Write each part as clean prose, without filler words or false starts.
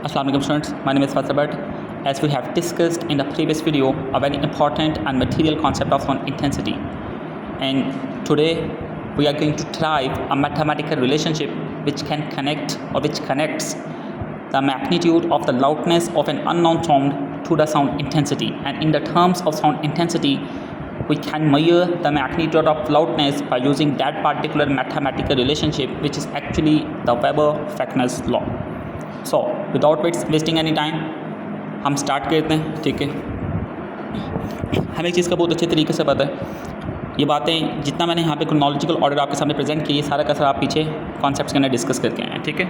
Assalamualaikum students, my name is Faisal Bhatt. As we have discussed in the previous video, a very important and material concept of sound intensity, and today we are going to derive a mathematical relationship which can connect or which connects the magnitude of the loudness of an unknown sound to the sound intensity, and in the terms of sound intensity we can measure the magnitude of loudness by using that particular mathematical relationship, which is actually the Weber-Fechner's law. So without wasting any time हम start करते हैं. ठीक है, हमें एक चीज़ का बहुत अच्छे तरीके से पता है, ये बातें जितना मैंने यहाँ पे क्रोनोलॉजिकल ऑर्डर आपके सामने प्रेजेंट किए, सारा का सारा आप पीछे कॉन्सेप्ट्स के अंदर डिस्कस करके आए हैं. ठीक है,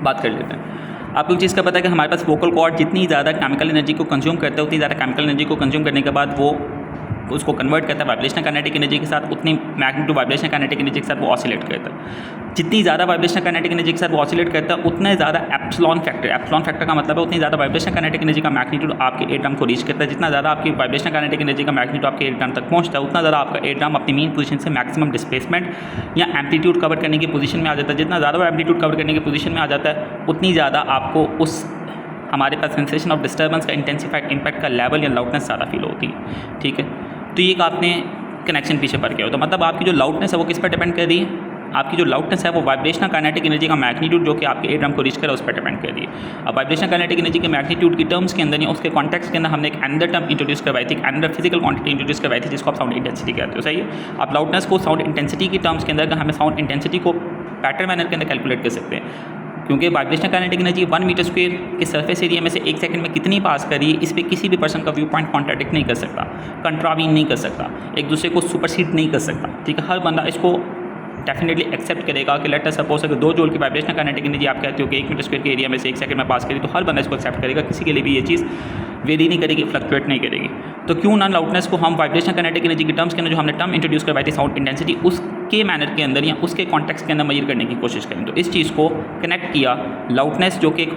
बात कर लेते हैं. आपको एक चीज़ का पता है कि हमारे पास वोकल कॉर्ड जितनी ज़्यादा केमिकल एनर्जी को कंज्यूम करता है, उतनी ज़्यादा केमिकल एनर्जी को कंज्यूम करने के बाद वो उसको कन्वर्ट करता है वाइब्रेशनल काइनेटिक एनर्जी के साथ, उतनी मैग्नीट्यूड वाइब्रेशनल काइनेटिक एनर्जी के साथ वो ऑसिलेट करता है. जितनी ज़्यादा वाइब्रेशनल काइनेटिक एनर्जी के साथ वो ऑसिलेट करता है, उतने ज़्यादा एप्सिलॉन फैक्टर का मतलब है उतनी ज़्यादा वाइब्रेशनल काइनेटिक एनर्जी का मैग्नीट्यूड आपके एयर ड्रम को रीच करता है. जितना ज़्यादा आपकी वाइब्रेशनल काइनेटिक एनर्जी का मैग्नीट्यूड आपके एयर ड्रम तक पहुँचता है, उतना ज़्यादा आपका एयर ड्रम अपनी मेन पोजीशन से मैक्सिमम डिस्प्लेसमेंट या एम्पलीट्यूड कवर करने की पोजीशन में आ जाता है. जितना ज़्यादा एम्पलीट्यूड कवर करने की पोजीशन में आ जाता है, उतनी ज़्यादा आपको उस हमारे पास सेंसेशन ऑफ डिस्टर्बेंस का इंटेंसिफाइड इम्पैक्ट का लेवल या लाउडनेस ज़्यादा फील होती है. ठीक है, तो ये एक आपने कनेक्शन पीछे पड़ गया हो. तो मतलब आपकी जो लाउडनेस है वो किस पर डिपेंड कर रही है? आपकी जो लाउडनेस है वो वाइब्रेशनल काइनेटिक एनर्जी का मैग्नीट्यूड जो कि आपके एयर ड्रम को रीच करा उस पर डिपेंड कर रही है. अब वाइब्रेशनल काइनेटिक एनर्जी के मैग्नीट्यूड की टर्म्स के अंदर या उसके कॉन्टेक्स्ट के अंदर हमने एक अनदर टर्म इंट्रोड्यूस करवाई थी, अनदर फिजिकल क्वांटिटी इंट्रोड्यूस करवाई थी, जिसको आप साउंड इंटेंसिटी कहते हो. सही है, आप लाउडनेस को साउंड इंटेंसिटी की टर्म्स के अंदर हमें साउंड इंटेंसिटी को पैटर्न मैनर के अंदर कैलकुलेट कर सकते हैं, क्योंकि vibrational kinetic energy 1 meter square के सरफेस एरिया में से 1 सेकंड में कितनी पास करी, इस पर किसी भी पर्सन का व्यू पॉइंट कॉन्ट्राडिक्ट नहीं कर सकता, कंट्रावीन नहीं कर सकता, एक दूसरे को सुपरसीड नहीं कर सकता. ठीक है, हर बंदा इसको डेफिनेटली एक्सेप्ट करेगा कि लेट अस सपोज अगर 2 जूल की वाइब्रेशनल काइनेटिक एनर्जी आप कहते हो कि 1 मीटर स्क्वायर के एरिया में से 1 सेकंड में पास करी, तो हर बंदा इसको एक्सेप्ट करेगा. किसी के लिए भी ये चीज़ वेरी नहीं करेगी, फ्लक्चुएट नहीं करेगी. तो क्यों ना लाउडनेस को हम वाइब्रेशनल काइनेटिक एनर्जी की टर्म्स के अंदर जो हमने टर्म इंट्रोड्यूस करवाई थी साउंड इंटेंसिटी, उसके मैनर के अंदर या उसके कॉन्टेक्स्ट के अंदर मेजर करने की कोशिश करें. तो इस चीज़ को कनेक्ट किया लाउडनेस जो कि एक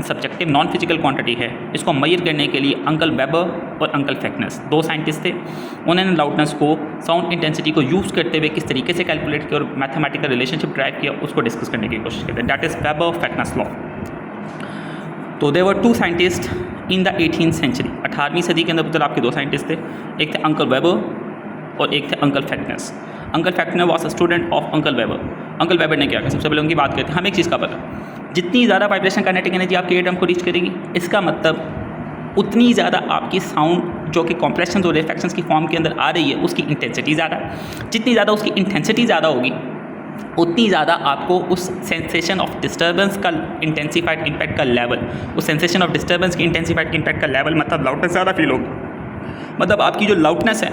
सब्जेक्टिव नॉन फिजिकल क्वांटिटी है, इसको मेजर करने के लिए अंकल वेबर और अंकल फेक्नर्स 2 साइंटिस्ट थे. उन्होंने लाउडनेस को साउंड इंटेंसिटी को यूज़ करते हुए किस तरीके से कैलकुलेट किया और मैथमेटिकल रिलेशनशिप ड्राइव किया, उसको डिस्कस करने की कोशिश करते हैं. That is Weber Fechner's law. तो there were 2 scientist in the 18th century. 18वीं सदी के अंदर आपके 2 साइंटिस्ट थे, एक थे अंकल वेबर और एक थे uncle Fechner's. Uncle Fechner was a student of uncle Weber. Uncle Weber ने क्या किया? सबसे पहले उनकी बात करते हैं. हमें एक चीज़ का पता, जितनी ज़्यादा वाइब्रेशन काइनेटिक एनर्जी आपके एयर ड्रम को रीच करेगी, इसका मतलब उतनी ज़्यादा आपकी साउंड जो कि कॉम्प्रेशन और रिफ्लेक्शंस की फॉर्म के अंदर आ रही है उसकी इंटेंसिटी ज़्यादा. जितनी ज़्यादा उसकी इंटेंसिटी ज़्यादा होगी, उतनी ज़्यादा आपको उस सेंसेशन ऑफ डिस्टर्बेंस का इंटेंसिफाइड इम्पैक्ट का लेवल, उस सेंसेशन ऑफ डिस्टर्बेंस की इंटेंसिफाइड इम्पैक्ट का लेवल मतलब लाउडनेस ज़्यादा फील होगी. मतलब आपकी जो लाउडनेस है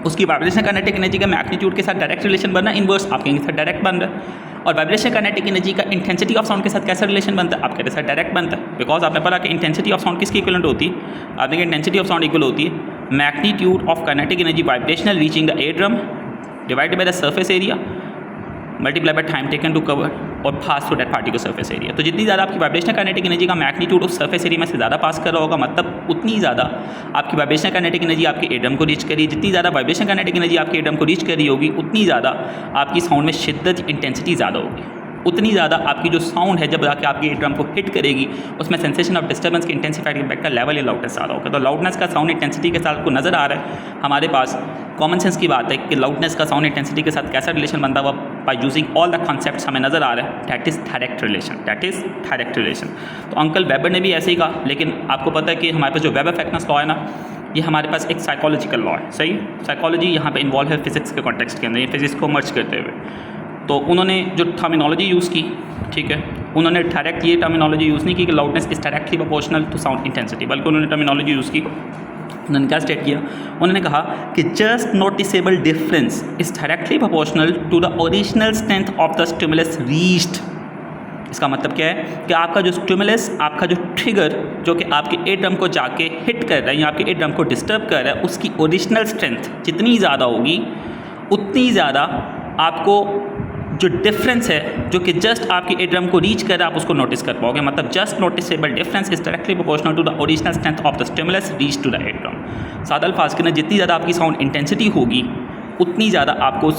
उसकी वाइब्रेशन काइनेटिक एनर्जी का मैग्नीट्यूड के साथ डायरेक्ट रिलेशन बनना, इनवर्स आपके साथ डायरेक्ट बन रहा है. और वाइब्रेशन काइनेटिक एनर्जी का इंटेंसिटी ऑफ साउंड के साथ कैसा रिलेशन बनता है? आपके साथ डायरेक्ट बनता है, बिकॉज आपने पढ़ा कि इंटेंसिटी ऑफ साउंड किसकी इक्वलेंट होती है? आपने कि इंटेंसिटी ऑफ साउंड इक्वल होती है magnitude of kinetic energy vibrational reaching the air drum divided by the surface area multiply by time taken to cover और pass through that particular surface area. तो जितनी ज़्यादा आपकी वाइब्रेशनल काइनेटिक एनर्जी का magnitude उस surface area में से ज़्यादा पास कर रहा होगा, मतलब उतनी ज़्यादा आपकी वाइब्रेशनल काइनेटिक एनर्जी आपके एयर ड्रम को रीच करी. जितनी ज़्यादा वाइब्रेशनल काइनेटिक एनर्जी आपके एयर ड्रम को रीच करी होगी, उतनी ज़्यादा आपकी साउंड में शिद्दत इंटेंसिटी ज़्यादा होगी. उतनी ज़्यादा आपकी जो साउंड है जब जाके आपके एयर ड्रम को हिट करेगी, उसमें सेंसेशन ऑफ डिस्टर्बेंस के इंटेंसिफाइड इम्पैक्ट का लेवल या लाउडनेस ज़्यादा होगा. तो लाउडनेस का साउंड इंटेंसिटी के साथ को नज़र आ रहा है हमारे पास. कॉमन सेंस की बात है कि लाउडनेस का साउंड इंटेंसिटी के साथ कैसा रिलेशन बनता हुआ by using all the concepts हमें नज़र आ रहा है. That is direct relation. That is direct relation. तो अंकल वेबर ने भी ऐसे ही कहा, लेकिन आपको पता है कि हमारे पास जो वेबर-फेक्नर्स लॉ है ना, ये हमारे पास एक साइकोलॉजिकल लॉ है. सही, साइकोलॉजी यहाँ पे इन्वॉल्व है फिजिक्स के कॉन्टेक्स्ट के अंदर, ये फिजिक्स को मर्ज करते हुए. तो उन्होंने जो टर्मिनोलॉजी यूज़ की, ठीक है, उन्होंने डायरेक्ट ये टर्मिनोलॉजी यूज़ नहीं की कि loudness is directly proportional to sound intensity, बल्कि उन्होंने टर्मिनोलॉजी यूज़ की. उन्होंने क्या स्टेट किया? उन्होंने कहा कि just noticeable difference is directly proportional to the original strength of the stimulus reached. इसका मतलब क्या है कि आपका जो स्टिमुलस, आपका जो ट्रिगर जो कि आपके एयर ड्रम को जाके हिट कर रहा है या आपके एयर ड्रम को डिस्टर्ब कर रहा है, उसकी ओरिजिनल स्ट्रेंथ जितनी ज़्यादा होगी, उतनी ज़्यादा आपको जो डिफरेंस है जो कि जस्ट आपके एयर ड्रम को रीच कर रहा है, आप उसको नोटिस कर पाओगे. मतलब just noticeable difference is directly proportional to the original strength of the stimulus reach to the air drum. सादा अल्फाज के अंदर जितनी ज़्यादा आपकी साउंड इंटेंसिटी होगी, उतनी ज़्यादा आपको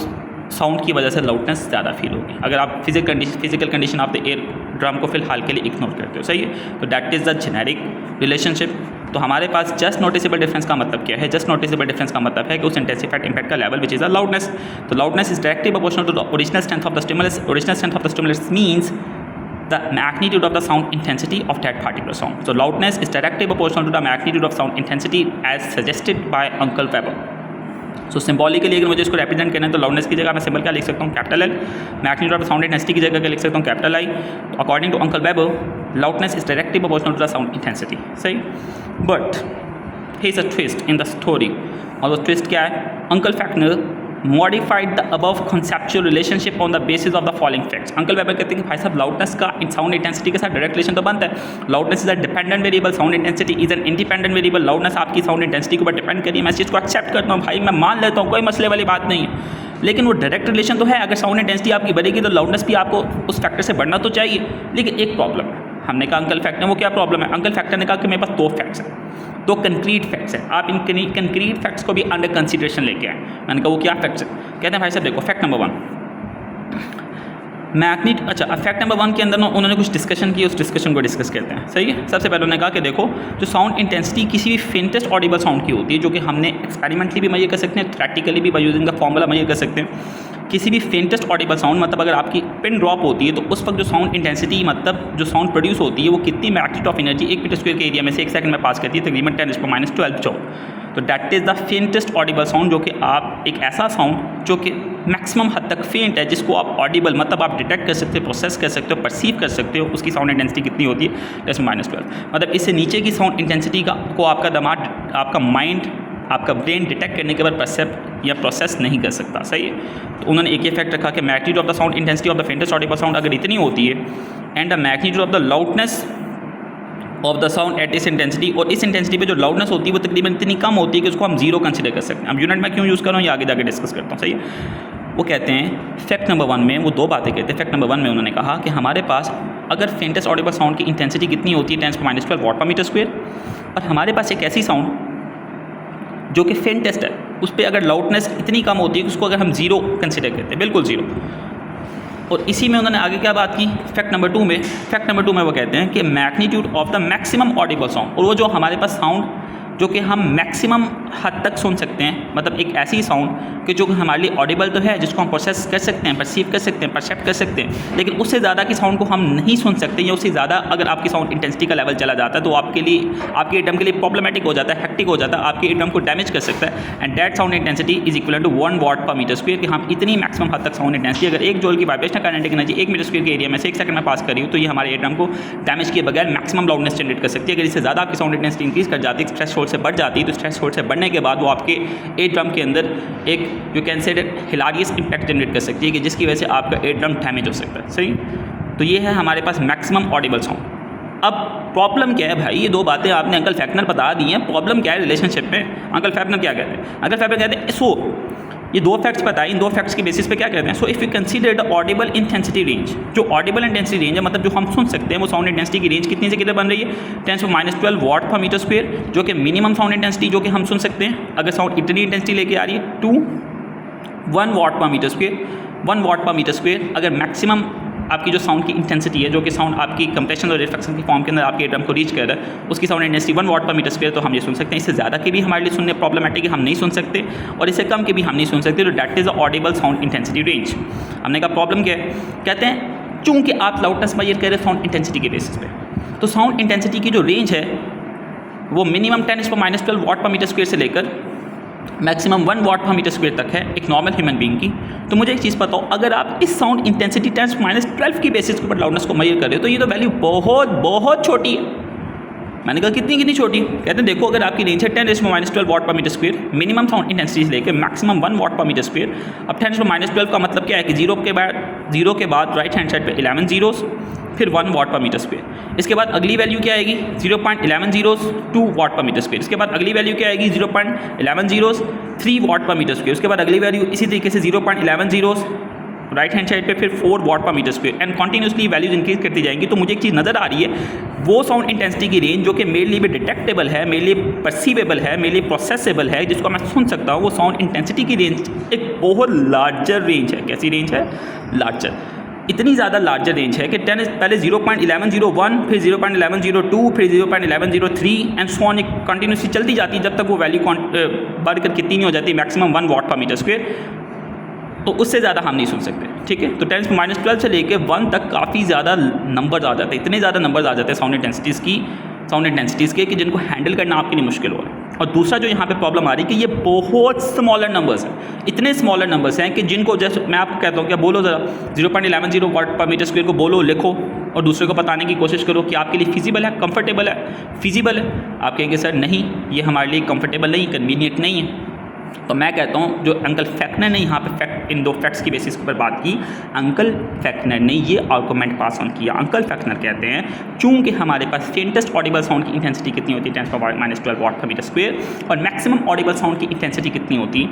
साउंड की वजह से लाउडनेस ज़्यादा फील होगी, अगर आप physical condition of the air drum को फिलहाल के लिए इग्नोर करते हो, सही है। तो that is the generic relationship. तो हमारे पास जस्ट नोटिसेबल डिफरेंस का मतलब क्या है? जस्ट नोटिसेबल डिफरेंस का मतलब है कि उस इंटेंसिफाइड इम्पैक्ट का level which is the loudness. तो loudness is directly proportional to the original strength of the stimulus. Original strength of the stimulus means the magnitude of the sound intensity of that particular sound. So loudness is directly proportional to the magnitude of sound intensity as suggested by Uncle Weber. So symbolically अगर मुझे इसको represent करना है तो loudness की जगह मैं symbol क्या लिख सकता हूँ? Capital L। magnitude of the sound intensity की जगह क्या लिख सकता हूँ? Capital I। According to Uncle Weber, loudness is directly proportional to the sound intensity. सही? But here's a twist in the story. और वो twist क्या है? Uncle Faulkner modified the above conceptual relationship on the basis of the following facts. Uncle weber कहते हैं कि भाई साहब लाउडनेस का साउंड इंटेंसिटी के साथ डायरेक्ट रिलेशन तो बनता है। Loudness is a dependent variable, sound intensity is an independent variable. Loudness आपकी साउंड इंटेंसिटी के ऊपर डिपेंड करिए, मैं इस चीज़ को एक्सेप्ट करता हूँ भाई, मैं मान लेता हूँ, कोई मसले वाली बात नहीं है। लेकिन वो डायरेक्ट रिलेशन तो है, अगर साउंड इंटेंसिटी आपकी बढ़ेगी तो लाउडनेस भी आपको उस फैक्टर से बढ़ना तो चाहिए। लेकिन एक प्रॉब्लम है, हमने कहा अंकल फैक्टर, वो क्या प्रॉब्लम है? अंकल फैक्टर ने कहा कि मेरे पास दो फैक्ट्स हैं, दो कंक्रीट फैक्ट्स हैं, आप इन कंक्रीट फैक्ट्स को भी अंडर कंसीडरेशन लेके आए। मैंने कहा वो क्या फैक्ट्स हैं? कहते हैं भाई साहब देखो, फैक्ट नंबर 1 मैग्नीट। अच्छा, फैक्ट नंबर 1 के अंदर उन्होंने कुछ डिस्कशन की, उस डिस्कशन को डिस्कस करते हैं, सही है। सबसे पहले उन्होंने कहा कि देखो जो साउंड इंटेंसिटी किसी भी फेंटेस्ट ऑडिबल साउंड की होती है, जो कि हमने एक्सपेरिमेंटली भी मेजर कर सकते हैं, थ्योरेटिकली भी by using the formula measure कर सकते हैं। किसी भी फेंटेस्ट ऑडिबल साउंड मतलब अगर आपकी पिन ड्रॉप होती है तो उस वक्त जो साउंड इंटेंसिटी मतलब जो साउंड प्रोड्यूस होती है वो कितनी magnitude of energy 1 meter square के एरिया में से 1 सेकंड में पास करती है, तकरीबन 10⁻12 जॉल। तो that is the faintest audible sound, जो कि आप एक ऐसा साउंड जो कि मैक्सिमम हद तक फेंट है, जिसको आप ऑडिबल मतलब आप डिटेक्ट कर सकते हो, प्रोसेस कर सकते हो, परसीव कर सकते हो, उसकी साउंड इंटेंसिटी कितनी होती है? 10⁻12। मतलब इससे नीचे की साउंड इंटेंसिटी को आपका दिमाग, आपका माइंड, आपका ब्रेन डिटेक्ट करने के बाद परसेप्ट या प्रोसेस नहीं कर सकता, सही है। तो उन्होंने एक ही फैक्ट रखा कि magnitude of the sound intensity of the faintest audible sound अगर इतनी होती है and the magnitude of the loudness of the sound eight इस इंटेंसिटी, और इस इंटेंसिटी पे जो लाउडनेस होती है वो तकरीबन इतनी कम होती है कि उसको हम जीरो कंसिडर कर सकते हैं। अब यूनिट में क्यों यूज़ कर रहा हूँ ये आगे जाके डिस्कस करता हूँ, सही है। वो कहते हैं फैक्ट नंबर 1 में वो दो बातें कहते हैं। फैक्ट नंबर 1 में उन्होंने कहा कि हमारे पास अगर फेंटेस्ट ऑडिबल साउंड की इंटेंसिटी कितनी होती है 10⁻12 वॉट पर मीटर स्क्वायर, और हमारे पास एक ऐसी साउंड जो कि फेंटेस्ट है, उस पर अगर लाउडनेस इतनी कम होती है कि उसको अगर हम जीरो कंसिडर करते हैं, बिल्कुल जीरो। और इसी में उन्होंने आगे क्या बात की फैक्ट नंबर 2 में? फैक्ट नंबर 2 में वो कहते हैं कि magnitude of the maximum Audible sound, और वो जो हमारे पास साउंड जो कि हम मैक्सिमम हद तक सुन सकते हैं, मतलब एक ऐसी साउंड कि जो हमारे लिए ऑडिबल तो है, जिसको हम प्रोसेस कर सकते हैं, परसीव कर सकते हैं, परसेप्ट कर सकते हैं, लेकिन उससे ज़्यादा की साउंड को हम नहीं सुन सकते, या उससे ज़्यादा अगर आपकी साउंड इंटेंसिटी का लेवल चला जाता है तो आपके लिए, आपके एटम के लिए प्रॉब्लमेटिक हो जाता है, हेक्टिक हो जाता है, आपके एटम को डैमेज कर सकता है। And that sound intensity is equal to 1 watt पर मीटर स्क्वायर, कि हम इतनी मैक्सिमम हद तक साउंड इंटेंसिटी अगर 1 जूल की vibrational kinetic energy 1 meter square के एरिया में से 1 सेकंड में पास करी हो तो ये हमारे एटम को डैमेज किए बगैर मैक्सिमम लाउडनेस जनरेट कर सकती है। अगर इससे ज़्यादा आपकी साउंड इंटेंसिटी इंक्रीज कर जाती है, स्ट्रेस होल्ड से बढ़ जाती है, तो स्ट्रेस होल्ड से बढ़ने के बाद वो आपके एयर ड्रम के अंदर एक जो can say hilarious impact generate कर सकती है, कि जिसकी वजह से आपका एयर ड्रम डैमेज हो सकता है, सही। तो ये है हमारे पास मैक्सिमम ऑडिबल साउंड। अब प्रॉब्लम क्या है भाई? ये दो बातें आपने अंकल फैक्टर बता दी हैं, प्रॉब्लम क्या है रिलेशनशिप में? अंकल फैक्टर क्या कहते हैं? अंकल फैक्टर कहते हैं सो ये दो फैक्ट्स बताए, इन दो फैक्ट्स के बेसिस पे क्या कहते हैं? So if you consider the Audible intensity range, जो ऑडिबल इंटेंसिटी रेंज है मतलब जो हम सुन सकते हैं, वो साउंड इंटेंसिटी की रेंज कितनी से कितने बन रही है? 10⁻12 वॉट पर मीटर स्क्वायर, जो कि मिनिमम साउंड इंटेंसिटी जो कि हम सुन सकते हैं अगर साउंड इतनी इंटेंसिटी लेके आ रही है, टू 1 वॉट पर मीटर स्क्वायर, 1 वॉट पर मीटर स्क्वायर अगर मैक्सिमम आपकी जो साउंड की इंटेंसिटी है, जो कि साउंड आपकी कंप्रेशन और रिफ्लेक्शन की फॉर्म के अंदर आपके एटम को रीच कर रहा है, उसकी साउंड इंटेंसिटी 1 वॉट पर मीटर स्क्वायर, तो हम ये सुन सकते हैं। इससे ज़्यादा के भी हमारे लिए सुनने प्रॉब्लमेटिक है, हम नहीं सुन सकते, और इससे कम के भी हम नहीं सुन सकते। तो that is a Audible sound intensity range. हमने कहा प्रॉब्लम क्या है? कहते हैं चूँकि आप लाउडनेस मेजर कर रहे हैं साउंड इंटेंसिटी के बेसिस पे, तो साउंड इंटेंसिटी की जो रेंज है वो मिनिमम 10⁻12 वॉट पर मीटर स्क्वायर से लेकर मैक्सिमम 1 वॉट पर मीटर स्क्वायर तक है एक नॉर्मल ह्यूमन बीइंग की। तो मुझे एक चीज़ बताओ, अगर आप इस साउंड इंटेंसिटी 10⁻12 की बेसिस के ऊपर लाउडनेस को मेजर कर रहे हो तो ये तो वैल्यू बहुत बहुत छोटी है। मैंने कहा कितनी छोटी? कहते हैं देखो अगर आपकी रेंज है 10⁻12 वॉट पर meter square, minimum sound intensity से लेकर मैक्सिमम 1 वॉट पर मीटर स्क्वायर। अब 10⁻12 का मतलब क्या है कि जीरो के बाद राइट हैंड साइड पे 11 जीरोस, फिर 1 वॉट पर मीटर स्क्वायर। इसके बाद अगली वैल्यू क्या आएगी? 0.11 जीरोस 2 वॉट पर मीटर स्क्वायर। इसके बाद अगली वैल्यू क्या आएगी? 0.11 जीरोस 3 वॉट पर मीटर स्क्वायर। उसके बाद अगली वैल्यू इसी तरीके से 0.11 जीरोस राइट हैंड साइड पे फिर 4 वाट पर meter square and continuously values increase करती जाएंगी। तो मुझे एक चीज़ नज़र आ रही है, वो साउंड इंटेंसिटी की रेंज जो कि मेरे लिए भी डिटेक्टेबल है, मेरे लिए परसीवेबल है, मेरे लिए प्रोसेसेबल है, जिसको मैं सुन सकता हूँ, वो साउंड इंटेंसिटी की रेंज एक बहुत लार्जर रेंज है। कैसी रेंज है? लार्जर। इतनी ज़्यादा लार्जर रेंज है कि 10 पहले 0.1101, फिर 0.1102, फिर 0.1103 एंड सो ऑन कंटिन्यूसली चलती जाती है जब तक वो वैल्यू बढ़कर कितनी नहीं हो जाती, मैक्सिमम 1 वाट पर मीटर स्क्वायर। तो उससे ज़्यादा हम नहीं सुन सकते, ठीक है। तो 10⁻12 से लेके 1 तक काफ़ी ज़्यादा नंबर्स आ जाते हैं, इतने ज़्यादा नंबर्स आ जाते हैं साउंड इंटेंसिटीज़ के कि जिनको हैंडल करना आपके लिए मुश्किल हो रहा है। और दूसरा जो यहाँ पे प्रॉब्लम आ रही है कि ये बहुत स्मॉलर नंबर्स हैं, इतने स्मॉलर नंबर्स हैं कि जिनको जैसे मैं आपको कहता हूँ क्या बोलो ज़रा 0.11 वाट पर मीटर स्क्वायर को बोलो, लिखो और दूसरे को बताने की कोशिश करो कि आपके लिए फिजिबल है, कंफर्टेबल है, फिजिबल है। आप कहेंगे सर नहीं, ये हमारे लिए कंफर्टेबल नहीं, कन्वीनियंट नहीं है। तो मैं कहता हूँ जो अंकल फैक्नर ने यहाँ पे इन दो फैक्ट्स की बेसिस पर बात की, अंकल फैक्नर ने ये आर्गूमेंट पास ऑन किया। अंकल फैक्नर कहते हैं चूंकि हमारे पास फेंटेस्ट ऑडिबल साउंड की इंटेंसिटी कितनी होती है 10⁻12 वाट पर मीटर स्क्वायर और मैक्सिमम ऑडिबल साउंड की इंटेंसिटी कितनी होती है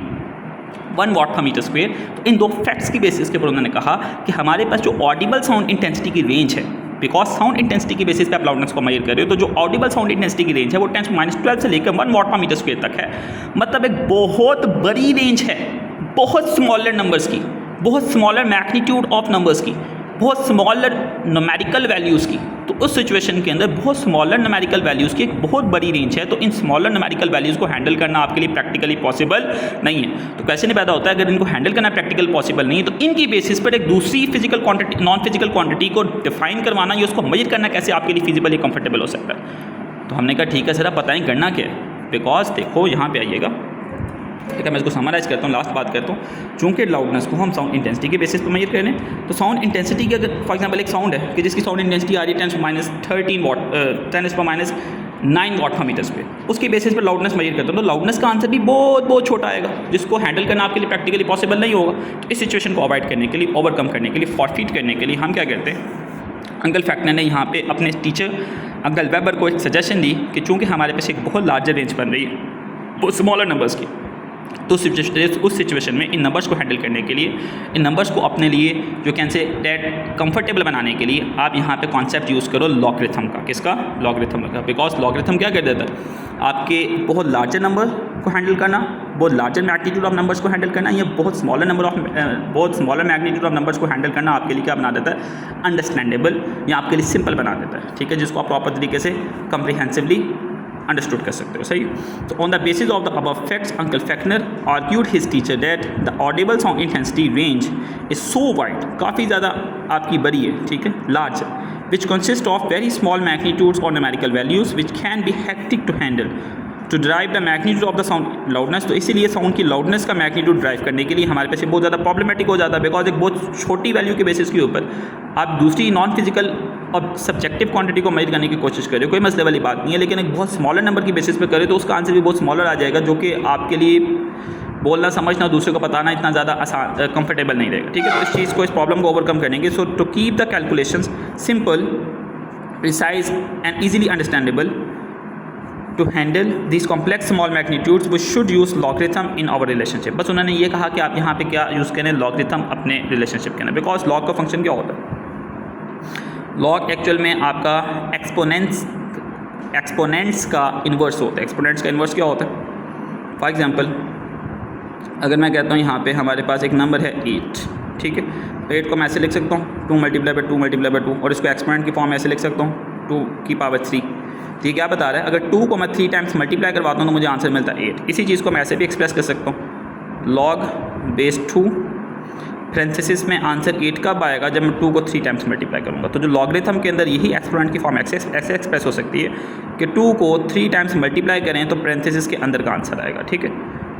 1 वाट पर मीटर स्क्वायर। तो इन दो फैक्ट्स की बेसिस के ऊपर उन्होंने कहा कि हमारे पास जो ऑडिबल साउंड इंटेंसिटी की रेंज है, बिकॉज साउंड इंटेंसिटी की बेसिस पे आप लाउडनेस को मेजर कर रहे हो, तो जो ऑडिबल साउंड इंटेंसिटी की रेंज है वो 10⁻12 से लेकर 1 वाट पर मीटर स्क्वायर तक है। मतलब एक बहुत बड़ी रेंज है, बहुत स्मॉलर नंबर्स की, बहुत स्मॉलर मैग्नीट्यूड ऑफ नंबर्स की, बहुत स्मॉलर न्यूमेरिकल वैल्यूज़ की। तो उस सिचुएशन के अंदर बहुत स्मॉलर न्यूमेरिकल वैल्यूज़ की एक बहुत बड़ी रेंज है। तो इन स्मॉलर न्यूमेरिकल वैल्यूज़ को हैंडल करना आपके लिए प्रैक्टिकली पॉसिबल नहीं है। तो कैसे नहीं पैदा होता है? अगर इनको हैंडल करना प्रैक्टिकल पॉसिबल नहीं है तो इनकी बेसिस पर एक दूसरी physical quantity, non physical quantity को डिफाइन करवाना या उसको मेजर करना कैसे आपके लिए फिजिबल या कंफर्टेबल हो सकता है। तो हमने कहा ठीक है सर, आप बताएं करना क्या है। बिकॉज देखो यहाँ पे आइएगा, ठीक है, मैं इसको समराइज करता हूँ, लास्ट बात करता हूँ। चूँकि लाउडनेस को हम साउंड इंटेंसिटी के बेसिस पर मेजर कर लें, तो साउंड इंटेंसिटी की अगर फॉर एग्जांपल एक साउंड है कि जिसकी साउंड इंटेंसिटी आ रही है 10⁻13 वाट 10⁻9 वाट पर मीटर स्क्वायर, उसके बेसिस पर लाउडनेस मेजर करता हूँ, तो लाउडनेस का आंसर भी बहुत छोटा आएगा, जिसको हैंडल करना आपके लिए प्रैक्टिकली पॉसिबल नहीं होगा। तो इस सिचुएशन को अवॉइड करने के लिए, ओवरकम करने के लिए, फॉरफीट करने के लिए हम क्या करते हैं, अंकल फैक्नर ने यहाँ पे अपने टीचर अंकल वेबर को एक सजेशन दी कि चूँकि हमारे पास एक बहुत लार्जर रेंज बन रही है वो स्मॉलर नंबर्स की, तो उस सिचुएशन में इन नंबर्स को हैंडल करने के लिए, इन नंबर्स को अपने लिए जो कैन से डेट कंफर्टेबल बनाने के लिए आप यहाँ पे कॉन्सेप्ट यूज़ करो लॉगरिथम का। किसका? लॉगरिथम का। बिकॉज लॉगरिथम क्या कर देता है, आपके बहुत लार्जर नंबर को हैंडल करना, बहुत लार्जर मैग्नीट्यूड ऑफ नंबर्स को हैंडल करना, या बहुत स्मॉलर मैग्नीट्यूड ऑफ नंबर्स को हैंडल करना आपके लिए क्या बना देता है, अंडरस्टैंडेबल या आपके लिए सिंपल बना देता है, ठीक है, जिसको आप प्रॉपर तरीके से कम्प्रीहेंसिवली अंडरस्टूड कर सकते हो। सही। तो on the basis of the above facts uncle Fechner argued his teacher that the audible sound intensity range is so wide, काफ़ी ज़्यादा आपकी बड़ी है, ठीक है, large, which consist of very small magnitudes और numerical values which can be hectic to handle to drive the magnitude of the sound loudness. तो इसीलिए साउंड की लाउडनेस का मैग्नीट्यूड ड्राइव करने के लिए हमारे पास बहुत ज़्यादा प्रॉब्लमेटिक हो जाता है। बिकॉज एक बहुत छोटी वैल्यू के बेसिस के ऊपर आप दूसरी नॉन फिजिकल और सब्जेक्टिव क्वांटिटी को मेजर करने की कोशिश करें, कोई मसले वाली बात नहीं है, लेकिन एक बहुत स्मॉलर नंबर की बेसिस पे करें तो उसका आंसर भी बहुत स्मॉलर आ जाएगा, जो कि आपके लिए बोलना समझना दूसरे को बताना इतना ज़्यादा आसान कंफर्टेबल नहीं रहेगा, ठीक है। तो इस चीज़ को, इस प्रॉब्लम को ओवरकम करेंगे। So to keep the calculations simple, precise and easily understandable, to handle this complex small magnitudes we should use logarithm in our relationship. बस उन्होंने ये कहा कि आप यहाँ पे क्या यूज़ करें, लॉगरिथम अपने रिलेशनशिप के अंदर। बिकॉज लॉग का फंक्शन क्या होता है, लॉग एक्चुअल में आपका एक्सपोनेंट्स का इन्वर्स होता है। एक्सपोनेंट्स का इन्वर्स क्या होता है, फॉर एग्जांपल अगर मैं कहता हूँ यहाँ पे हमारे पास एक नंबर है 8, ठीक है, तो 8 को मैं ऐसे लिख सकता हूँ 2 × 2 × 2, और इसको एक्सपोनेंट की फॉर्म में ऐसे लिख सकता हूँ 2 की पावर 3। ठीक है, क्या बता रहा है, अगर 2 को मैं 3 टाइम्स मल्टीप्लाई करवाता हूँ तो मुझे आंसर मिलता है 8। इसी चीज़ को मैं ऐसे भी एक्सप्रेस कर सकता हूँ, log बेस 2 पैरेंथेसिस में आंसर 8 कब आएगा, जब मैं 2 को 3 टाइम्स मल्टीप्लाई करूँगा। तो जो लॉगरिथम के अंदर यही एक्सपोनेंट की फॉर्म ऐसे एक्सप्रेस हो सकती है कि 2 को 3 टाइम्स मल्टीप्लाई करें तो पैरेंथेसिस के अंदर का आंसर आएगा, ठीक है।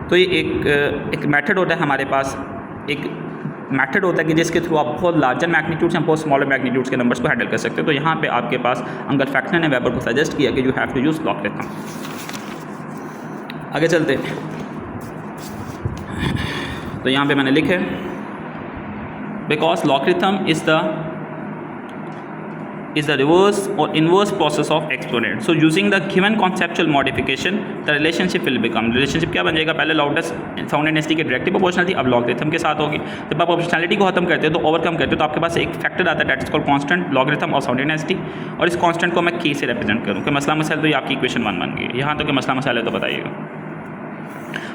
तो ये एक मेथड होता है हमारे पास, एक मेथड होता है कि जिसके थ्रू आप बहुत लार्जर मैग्नीट्यूड्स या बहुत स्मॉलर मैग्नीट्यूड्स के नंबर्स को हैंडल कर सकते हो। तो यहाँ पे आपके पास अंकल फैक्नर ने वेबर को सजेस्ट किया कि you have to use logarithm. आगे चलते, तो यहाँ पे मैंने लिखे because logarithm is the is the reverse or inverse process of exponent. So using the given conceptual modification, the relationship will become, relationship क्या बन जाएगा, पहले loudness sound intensity की डायरेक्टिव प्रोपोर्शनल थी, अब लॉगरिथम के साथ होगी. जब आप प्रोपोर्शनलिटी को खत्म करते हो तो ओवरकम करते हो तो आपके पास एक फैक्टर आता है that is called constant logarithm of sound intensity, और इस कांस्टेंट को मैं k से रिप्रेजेंट करूँ कि मसला मसाइल, तो ये आपकी इक्वेशन 1 बन गई. यहाँ तो कि मसला मसाइल है तो बताइएगा.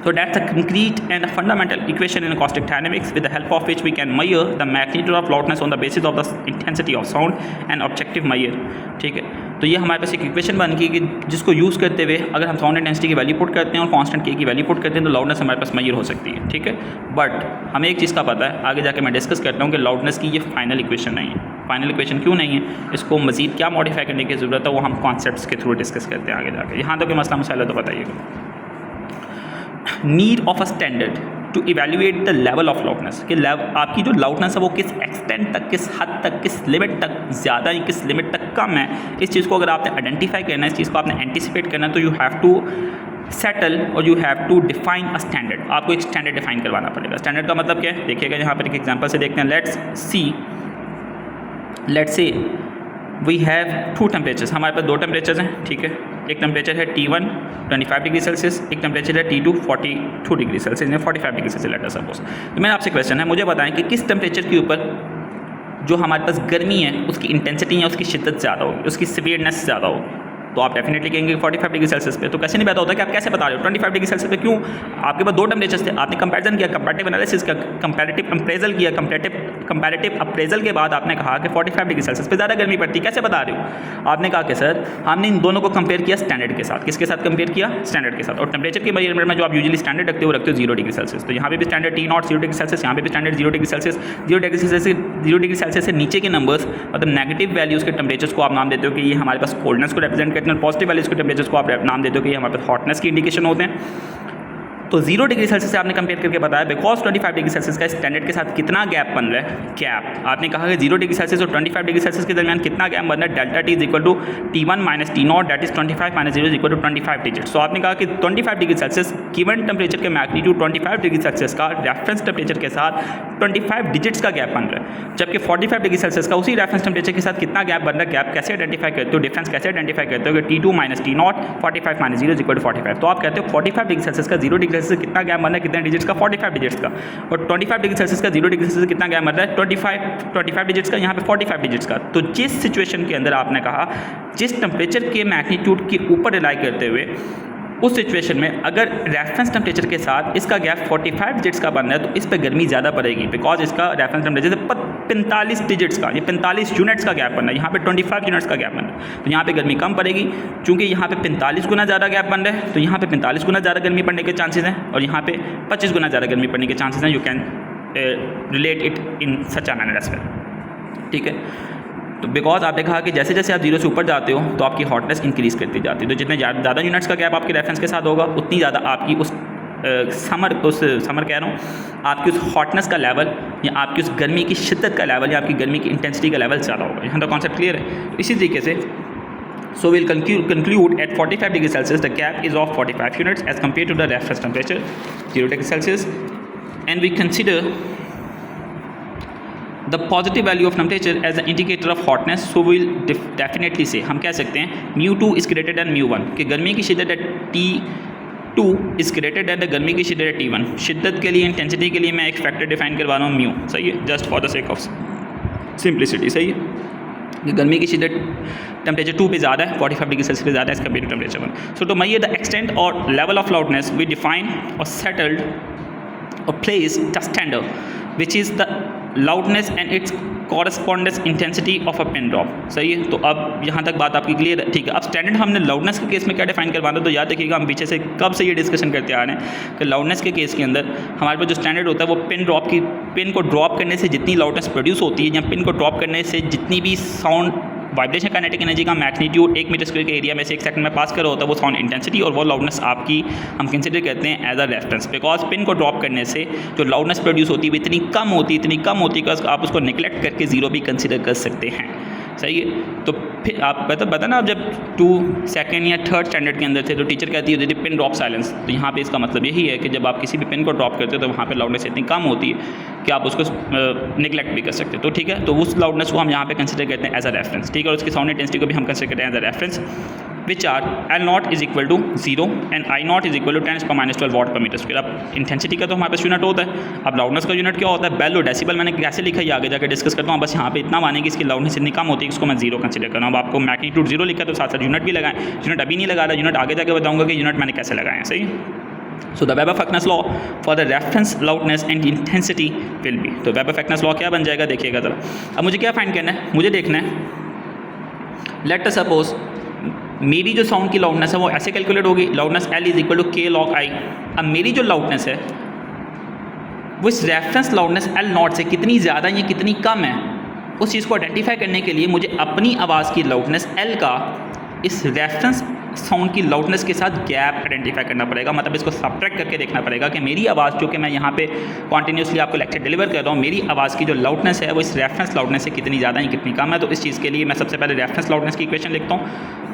So that's a concrete and a fundamental equation in acoustic dynamics with the help of which we can measure the magnitude of loudness on the basis of the intensity of sound and objective measure. ठीक है, तो ये हमारे पास एक equation बन गई कि जिसको यूज़ करते हुए अगर हम साउंड इंटेंसिटी की वैल्यू पुट करते हैं और कांस्टेंट k की वैल्यू पुट करते हैं तो लाउडनेस हमारे पास मेजर हो सकती है. ठीक है, बट हमें एक चीज़ का पता है, आगे जाके मैं डिस्कस करता हूँ कि लाउडनेस की ये फाइनल इक्वेशन नहीं है. फाइनल इक्वेशन क्यों नहीं है, इसको मजीद क्या मॉडिफाई करने की ज़रूरत है, वो हम कॉन्सेप्ट्स के थ्रू डिस्कस करते हैं आगे जाके. यहाँ तो कि मसला मसाइल तो बताइएगा. Need of a standard to evaluate the level of loudness, कि आपकी जो लाउडनेस है वो किस एक्सटेंट तक, किस हद तक, किस लिमिट तक ज़्यादा या किस लिमिट तक कम है. इस चीज़ को अगर आपने आइडेंटिफाई करना है, इस चीज़ को आपने एंटिसिपेट करना है, तो यू हैव टू सेटल और you have to define a standard. आपको एक स्टैंडर्ड डिफाइन करवाना पड़ेगा. स्टैंडर्ड का मतलब क्या है, देखिएगा यहाँ पर एक एग्जाम्पल से देखते हैं. Let's say we have 2 temperatures. हमारे पास 2 टेम्परेचर्स हैं. ठीक है, एक टेम्परेचर है T1 25 डिग्री सेल्सियस, एक टेम्परेचर है T2 42 डिग्री सेल्सियस या 45 डिग्री सेल्सियस लेटर सपोज. तो मेरा आपसे क्वेश्चन है, मुझे बताएं कि किस टेम्परेचर के ऊपर जो हमारे पास गर्मी है उसकी इंटेंसिटी या उसकी शिद्दत ज़्यादा होगी, उसकी सीवियरनेस ज़्यादा होगी. तो आप डेफिनेटली कहेंगे 45 डिग्री सेल्सियस पे. तो कैसे नहीं पता होता कि आप कैसे बता रहे हो 25 डिग्री सेल्सियस पे क्यों? आपके पास 2 टेम्परेचर्स थे, आपने कंपैरिजन किया, कंपैरेटिव एनालिसिस किया, कंपैरेटिव अप्रेजल किया, कंपैरेटिव अप्रेजल के बाद आपने कहा कि 45 डिग्री सेल्सियस पे ज़्यादा गर्मी पड़ती है. कैसे बता रहे हो? आपने कहा कि सर हमने इन दोनों को कंपेयर किया स्टैंडर्ड के साथ. किसके साथ कंपेयर किया? स्टैंडर्ड के साथ. और टेम्परेचर के मेजरमेंट में जो आप यूजुअली स्टैंडर्ड रखते हो 0 डिग्री सेल्सियस. तो यहाँ पे भी स्टैंडर्ड T0 0 डिग्री सेल्सियस, यहाँ पे भी standard 0 degree Celsius. 0 degree Celsius से नीचे के नंबर्स मतलब नेगेटिव वैल्यूज़ के टेम्परेचर्स को आप नाम देते हो कि ये हमारे पास कोल्डनेस को रिप्रेजेंट करते हैं, पॉजिटिव वैल्यूज़ के टेम्परेचर्स को आप नाम देते हो कि ये हमारे पास हॉटनेस की इंडिकेशन होते हैं. तो 0 डिग्री सेल्सियस से आपने कंपेयर करके बताया बिकॉज 25 डिग्री सेल्सियस का स्टैंडर्ड के साथ कितना गैप बन रहा है. गैप आपने कहा कि 0 डिग्री सेल्सियस और 25 डिग्री सेल्सियस के दरमियान कितना गैप बन रहा है. Delta T is equal to T1 minus T0 that is 25 minus 0 is equal to 25 digit. So आपने कहा कि 25 डिग्री सेल्सियस गिवन टेम्परेचर के मैग्नीट्यूड 25 डिग्री सेल्सियस का रेफरेंस टेम्परेचर के साथ 25 डिजिट्स का गैप बन रहा है, जबकि 45 डिग्री सेल्सियस का उसी रेफरेंस टेम्परेचर के साथ कितना गैप बन रहा है. गैप कैसे आइडेंटिफाई करते हो, डिफरेंस कैसे आइडेंटिफाई करते हो कि T2 minus T0 45 minus 0 is equal to 45. तो आप कहते हो 45 डिग्री सेल्सियस का 0 डिग्री सेल्सियस कितना गैप बन रहा है, कितने डिजिट्स का, 45 डिजिट्स का. और 25 डिग्री सेल्सियस का 0 डिग्री सेल्सियस कितना गैप बन रहा है, 25 डिजिट्स का, यहाँ पे 45 डिजिट्स का. तो जिस सिचुएशन के अंदर आपने कहा जिस टेम्परेचर के मैग्नीट्यूड के ऊपर रिलाई करते हुए उस सिचुएशन में अगर रेफरेंस टेम्परेचर के साथ इसका गैप 45 डिजिट्स का बन रहा है तो इस पर गर्मी ज़्यादा पड़ेगी बिकॉज इसका रेफरेंस टेम्परेचर से 45 डिजिट्स का, ये 45 यूनिट्स का गैप बन रहा है, यहाँ पे 25 यूनिट्स का गैप बन रहा है. तो यहाँ पे गर्मी कम पड़ेगी. चूँकि यहाँ पे 45 गुना ज़्यादा गैप बन रहा है तो यहाँ पे 45 गुना ज़्यादा गर्मी पड़ने के चांसेस हैं और यहाँ पे 25 गुना ज़्यादा गर्मी पड़ने के चांसेस हैं. You can relate it in such a manner as well. ठीक है, तो बिकॉज आपने कहा कि जैसे जैसे आप 0 से ऊपर जाते हो तो आपकी हॉटनेस इंक्रीज़ करती जाती है. तो जितने ज़्यादा यूनिट्स का गैप आपके रेफरेंस के साथ होगा उतनी ज़्यादा आपकी उस समर कह रहा हूँ, आपकी उस हॉटनेस का लेवल या आपकी उस गर्मी की शिद्दत का लेवल या आपकी गर्मी की इंटेंसिटी का लेवल ज़्यादा होगा. यहाँ तो कॉन्सेप्ट क्लियर है. इसी तरीके से so we'll conclude at 45 degree Celsius the gap is of 45 units as compared to the reference temperature 0 degree Celsius, and we consider the positive value of temperature as an indicator of hotness. So we'll definitely say हम कह सकते हैं mu2 is greater than mu1 कि गर्मी की शिद्दत है T2 is greater than the गर्मी की शिद्दत है T1. शिद्दत के लिए इंटेंसिटी के लिए मैं एक फैक्टर डिफाइन करवा रहा हूँ म्यू. सही है, just for the sake of simplicity. सही है कि गर्मी की शिद्दत टेम्परेचर 2 पे ज़्यादा है, 45 डिग्री सेल्सियस पे ज़्यादा है as compare to temperature 1. So to measure the extent और level of loudness we define और सेटल्ड और place the standard which is the loudness and its correspondence intensity of a pin drop. सही है, तो अब यहाँ तक बात आपकी क्लियर है. ठीक है, अब स्टैंडर्ड हमने लाउडनेस के केस में क्या डिफाइन करवाना, तो याद रखिएगा हम पीछे से कब से ये डिस्कशन करते आ रहे हैं कि लाउडनेस के केस के अंदर हमारे पास जो स्टैंडर्ड होता है वो पिन को ड्रॉप करने से जितनी लाउडनेस प्रोड्यूस होती है या पिन को ड्रॉप करने से जितनी भी साउंड वाइब्रेशन काइनेटिक एनर्जी का मैग्नीट्यूड 1 मीटर स्क्वायर के एरिया में से 1 सेकंड में पास कर रहा होता है वो साउंड इंटेंसिटी और वो लाउडनेस आपकी हम कंसिडर करते हैं as a reference. Because pin को ड्रॉप करने से जो लाउडनेस प्रोड्यूस होती है वो इतनी कम होती है कि आप उसको निगलेक्ट करके 0 भी कंसिडर कर सकते हैं. सही है। तो फिर आप पता ना, आप जब 2 सेकंड या 3rd स्टैंडर्ड के अंदर थे तो टीचर कहती होती थी पिन ड्रॉप साइलेंस। तो यहाँ पे इसका मतलब यही है कि जब आप किसी भी पिन को ड्रॉप करते हो तो वहाँ पे लाउडनेस इतनी कम होती है कि आप उसको निगलेक्ट भी कर सकते हो। तो ठीक है, तो उस लाउडनेस को हम यहाँ पे कंसिडर करते हैं एज अ रेफरेंस, ठीक है। और उसकी साउंड इंटेंसिटी को भी हम कंसिडर करते हैं as a reference, which are L0 is equal to 0 and I0 is equal to 10⁻12 watt पर मीटर स्क्वायर। अब इंटेंसिटी का तो हमारे पास यूनिट होता है, अब लाउडनेस का यूनिट क्या होता है, बेल और डेसिबल। मैंने कैसे लिखा है आगे जाकर डिस्कस करता हूँ, बस यहाँ पे इतना माने कि इसकी लाउडनेस इतनी कम होती है, इसको मैं 0 कंसिडर कर रहा हूँ। अब आपको मैग्नीट्यूड 0 लिखा है तो साथ साथ यूनिट भी लगाएं। यूनिट अभी नहीं लगा रहा, यूनिट आगे जाकर बताऊँगा कि यूनिट मैंने कैसे लगाए हैं, सही। So the Weber Fechner's law for the reference loudness and intensity will be, तो वेबर-फ्रेक्नेस लॉ क्या बन जाएगा देखिएगा ज़रा। अब मुझे क्या फाइंड करना है, मुझे देखना है, लेट अस सपोज मेरी जो साउंड की लाउडनेस है वो ऐसे कैलकुलेट होगी, loudness L is equal to K log I। अब मेरी जो लाउडनेस है वो इस रेफरेंस लाउडनेस L0 से कितनी ज़्यादा या कितनी कम है, उस चीज़ को आइडेंटिफाई करने के लिए मुझे अपनी आवाज़ की लाउडनेस L का इस रेफरेंस साउंड की लाउडनेस के साथ गैप आइडेंटिफाई करना पड़ेगा। मतलब इसको सब्ट्रैक्ट करके देखना पड़ेगा कि मेरी आवाज़, जो कि मैं यहाँ पे कॉन्टीन्यूसली आपको लेक्चर डिलीवर कर रहा हूँ, मेरी आवाज़ की जो लाउडनेस है वो इस रेफरेंस लाउडनेस से कितनी ज़्यादा या कितनी कम है। तो इस चीज़ के लिए मैं सबसे पहले रेफरेंस लाउडनेस की इक्वेशन लिखता हूँ।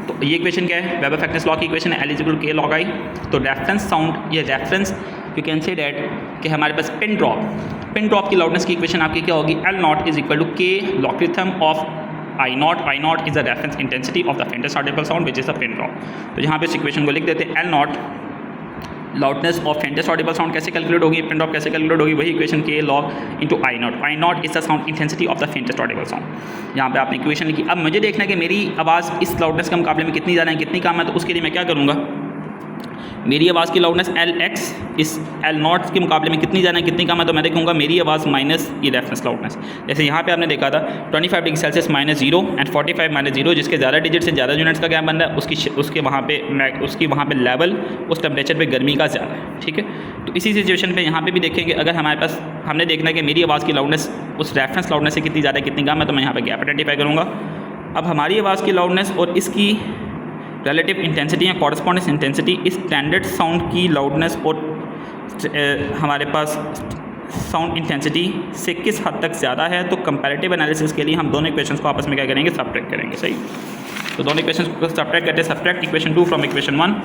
तो ये इक्वेशन क्या है, वेबर-फ्रेक्नेस लॉ की इक्वेशन है, L is equal to K log I। तो रेफरेंस साउंड, ये reference you can say that कि हमारे पास पिन ड्रॉप की लाउडनेस की इक्वेशन आपकी क्या होगी, L0 is equal to K logarithm of I0 is the reference intensity of the faintest audible sound which is the pin drop. तो यहाँ पे इस इक्वेशन को लिख देते हैं, L0 loudness of faintest audible sound कैसे कैलकुलेट होगी, पिन ड्रॉप कैसे कैलकुलेट होगी, वही equation K log into I0 is the sound intensity of the faintest audible sound. यहाँ पे आपने इक्वेशन लिखी। अब मुझे देखना है कि मेरी आवाज़ इस लाउडनेस के मुकाबले में कितनी ज़्यादा है कितनी कम है। तो उसके लिए मैं क्या करूँगा, मेरी आवाज़ की लाउडनेस LX इस L0 के मुकाबले में कितनी ज़्यादा है कितनी कम है, तो मैं देखूँगा मेरी आवाज़ माइनस ये रेफरेंस लाउडनेस। जैसे यहाँ पे आपने देखा था 25 डिग्री सेल्सियस -0 एंड 45 -0, जिसके ज़्यादा डिजिट से ज़्यादा यूनिट्स का गैप बन रहा है, उसके वहाँ पे लेवल उस टेम्परेचर पे गर्मी का ज़्यादा है, ठीक है। तो इसी सिचुएशन पे यहाँ पे भी देखेंगे, अगर हमारे पास हमने देखना है कि मेरी आवाज़ की लाउडनेस उस रेफरेंस लाउडनेस से कितनी ज़्यादा कितनी कम है, तो मैं यहाँ पर गैप आइडेंटिफाई करूँगा। अब हमारी आवाज़ की लाउडनेस और इसकी रिलेटिव इंटेंसिटी या कॉरस्पॉन्डेंस इंटेंसिटी इस स्टैंडर्ड साउंड की लाउडनेस और हमारे पास साउंड इंटेंसिटी से किस हद तक ज़्यादा है। तो कंपैरेटिव एनालिसिस के लिए हम दोनों इक्वेशंस को आपस में क्या करेंगे, सब्ट्रैक्ट करेंगे, सही। तो दोनों इक्वेशंस को सब्ट्रैक्ट करते हैं, subtract equation 2 from equation 1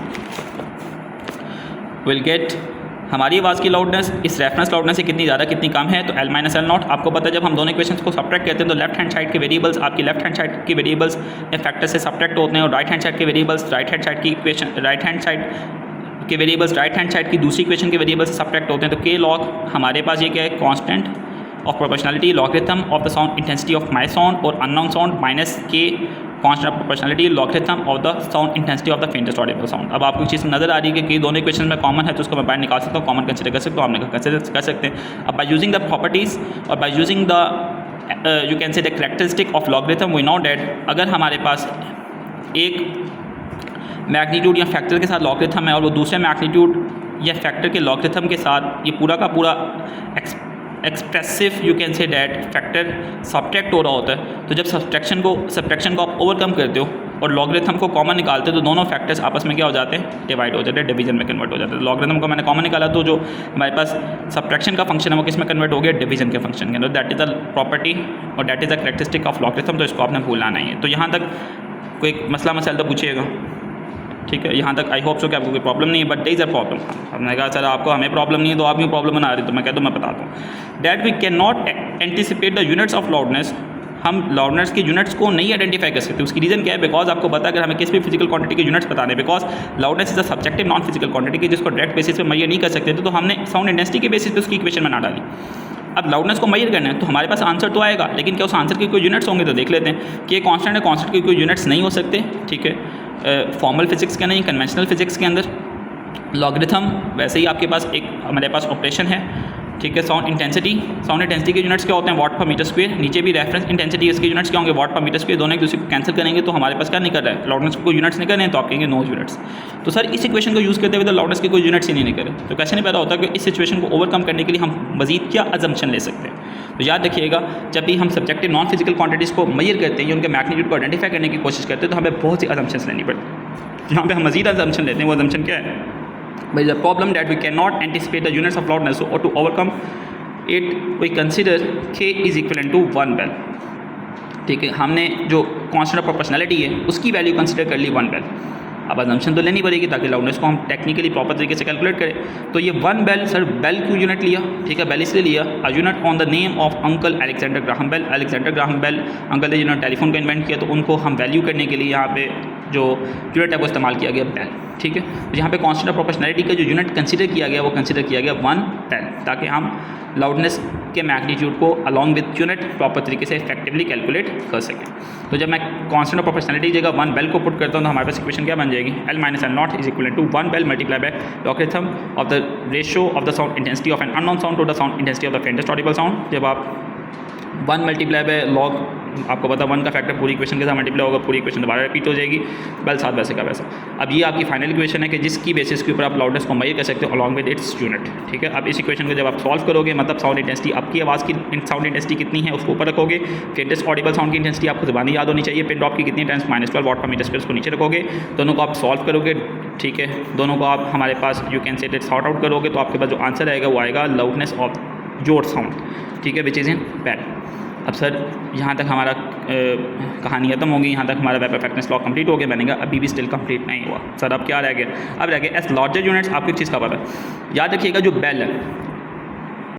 will get हमारी आवाज़ की लाउडनेस इस रेफरेंस लाउडनेस से कितनी ज़्यादा कितनी कम है, तो L - L0। आपको पता है जब हम दोनों इक्वेशंस को सब्ट्रैक्ट करते हैं तो लेफ्ट हैंड साइड के वेरिएबल्स आपकी लेफ्ट हैंड साइड के वेरिएबल्स या फैक्टर से सब्ट्रैक्ट होते हैं, और राइट हैंड साइड के वेरिएबल्स राइट हैंड साइड की दूसरी इक्वेशन के वेरिएबल्स से सब्ट्रैक्ट होते हैं। तो K log हमारे पास ये क्या है, constant of proportionality logarithm of the sound intensity of my sound और unknown sound minus K constant of proportionality logarithm of the sound intensity of the faintest audible sound. अब आपको चीज़ नजर आ रही है कि दोनों इक्वेशन में कॉमन है, तो उसको मैं बाहर निकाल सकता हूँ, कॉमन कंसिडर कर सकता हूँ, आपने कंसिडर कर सकते हैं। अब बाय यूजिंग द प्रॉपर्टीज़ और by using the you can say the characteristic of logarithm we know that अगर हमारे पास एक मैग्नीट्यूड या फैक्टर के साथ लॉगरिथम है और वो दूसरे मैग्नीट्यूड या फैक्टर के लॉगरिथम के साथ ये पूरा का पूरा expressive you can say that factor subtract हो रहा होता है, तो जब सब्ट्रैक्शन को आप ओवरकम करते हो और लॉगरिथम को कॉमन निकालते हो तो दोनों फैक्टर्स आपस में क्या हो जाते हैं, डिवाइड हो जाते हैं, डिवीजन में कन्वर्ट हो जाते हैं। लॉगरिथम को मैंने कॉमन निकाला तो जो हमारे पास सब्ट्रैक्शन का फंक्शन है वो किस में कन्वर्ट हो गया, डिवीजन के फंक्शन के अंदर। दैट इज़ द प्रॉपर्टी और that is the characteristic of logarithm. तो इसको आपने भूलना नहीं है। तो यहाँ तक कोई मसला मसाइल तो पूछिएगा, ठीक है। यहाँ तक आई होप सो कि आपको कोई प्रॉब्लम नहीं है, but there is a problem. हमने कहा सर आपको हमें प्रॉब्लम नहीं है तो आप क्यों प्रॉब्लम बना रहे हो, तो मैं कहता हूँ मैं बताता हूँ that we can not anticipate the units of loudness. हम लाउडनेस के यूनिट्स को नहीं आइडेंटिफाई कर सकते। उसकी रीज़न क्या है, बिकॉज आपको पता है अगर हमें किसी भी फिजिकल क्वांटिटी के यूनिट्स बताने हैं, because loudness is a subjective non physical quantity की जिसको डायरेक्ट बेसिस पे मेजर नहीं कर सकते थे, तो हमने साउंड इंटेंसिटी के बेसिस पे उसकी इक्वेशन बना डाली। अब लाउडनेस को मेजर करना है तो हमारे पास आंसर तो आएगा, लेकिन क्या उस आंसर के कोई यूनिट्स होंगे, तो देख लेते हैं कि कांस्टेंट है, कांस्टेंट के कोई यूनिट्स नहीं हो सकते, ठीक है। फॉर्मल फिजिक्स के नहीं, कन्वेंशनल फिजिक्स के अंदर लॉगरिथम वैसे ही आपके पास एक हमारे पास ऑपरेशन है, ठीक है। साउंड इंटेंसिटी के यूनिट्स क्या होते हैं, वाट पर मीटर स्क्वायर। नीचे भी रेफरेंस इंटेंसिटी इसके यूनिट्स क्या होंगे, वाट पर मीटर स्क्वायर। दोनों एक दूसरे को कैंसिल करेंगे तो हमारे पास क्या निकल रहा है, लाउडनेस को कोई यूनिट्स निकल रहे हैं, तो आप कहेंगे नो यूनिट्स। तो सर इस इक्वेशन को यूज़ करते हुए तो लाउडनेस के कोई यूनिट्स ही नहीं निकल रहे, तो कैसे नहीं पैदा होता कि इस सिचुएशन को ओवरकम करने के लिए हम मजीद क्या अजम्पशन ले सकते हैं। तो याद रखिएगा जब भी हम सब्जेक्टिव नॉन फिजिकल क्वांटिटीज़ को मेजर करते हैं या उनके मैग्नीट्यूड को आइडेंटिफाई करने की कोशिश करते हैं तो हमें बहुत सी अजम्पशंस लेनी पड़ती है। यहाँ पे हम मजीद अजम्पशन लेते हैं, वो अजम्पशन क्या है, but the problem that we can not anticipate the units of loudness, और to overcome it we consider K is equivalent to 1 bell। ठीक है, हमने जो कांस्टेंट ऑफ प्रोपोर्शनैलिटी है उसकी वैल्यू कंसिडर कर ली 1 बेल। अब अजम्पशन तो लेनी पड़ेगी ताकि लाउडनेस को हम टेक्निकली प्रॉपर तरीके से कैलकुलेट करें। तो ये 1 बेल, सर बेल क्यों यूनिट लिया, ठीक है, बेल इसलिए लिया, a unit on the name of uncle Alexander Graham Bell. Alexander Graham Bell uncle ने जिन्होंने टेलीफोन को इन्वेंट किया, तो उनको हम वैल्यू करने के लिए यहाँ पे जो यूनिट है वो इस्तेमाल किया गया बेल, ठीक है। तो यहाँ पे कांस्टेंट ऑफ प्रोपोर्शनैलिटी का जो यूनिट कंसिडर किया गया वो कंसिडर किया गया 1 बेल, ताकि हम लाउडनेस के मैग्नीट्यूड को अलॉन्ग विद यूनिट प्रॉपर तरीके से इफेक्टिवली कैलकुलेट कर सकें। तो जब मैं कांस्टेंट ऑफ प्रोपोर्शनैलिटी की जगह 1 बेल को पुट करता हूँ तो हमारे पास इक्वेशन क्या बन जाएगी, L minus L naught is equal to 1 bel multiply by logarithm of the ratio of the sound intensity of an unknown sound to the sound intensity of the faintest audible sound. जब आप 1 multiply by log, आपको पता 1 का factor पूरी equation के साथ multiply होगा, पूरी इक्वेशन दोबारा रिपीट हो जाएगी, बेल साथ वैसे का वैसा। अब ये आपकी फाइनल इक्वेशन है कि जिसकी बेसिस के ऊपर आप लाउडनेस को मेजर कर सकते हो अलॉन्ग विद इट्स यूनिट, ठीक है। अब इस इक्वेशन को जब आप सॉल्व करोगे, मतलब साउंड इंटेंसिटी, आपकी आवाज़ की साउंड इंटेंसिटी कितनी है उसको ऊपर रखोगे, फेंटेस्ट ऑडिबल साउंड की इंटेंसिटी आपको ज़बानी याद होनी चाहिए, पिन ड्रॉप की कितनी टाइम्स -12 वाट पर मीटर स्क्वायर, उसको नीचे रखोगे, दोनों को आप सॉल्व करोगे, ठीक है, दोनों को आप हमारे पास you can say sort out करोगे, तो आपके पास जो आंसर आएगा वो आएगा लाउडनेस ऑफ जोर साउंड, ठीक है, विच इज़ इन बेल। अब सर यहाँ तक हमारा कहानी खत्म होगी, यहाँ तक हमारा वेब परफेक्टनेस लॉ कंप्लीट हो गया। मैंने कहा अभी भी स्टिल कंप्लीट नहीं हुआ सर, अब क्या रह गया, अब रह गया एस लार्जर यूनिट्स। आपको एक चीज़ का पता है, याद रखिएगा जो बेल है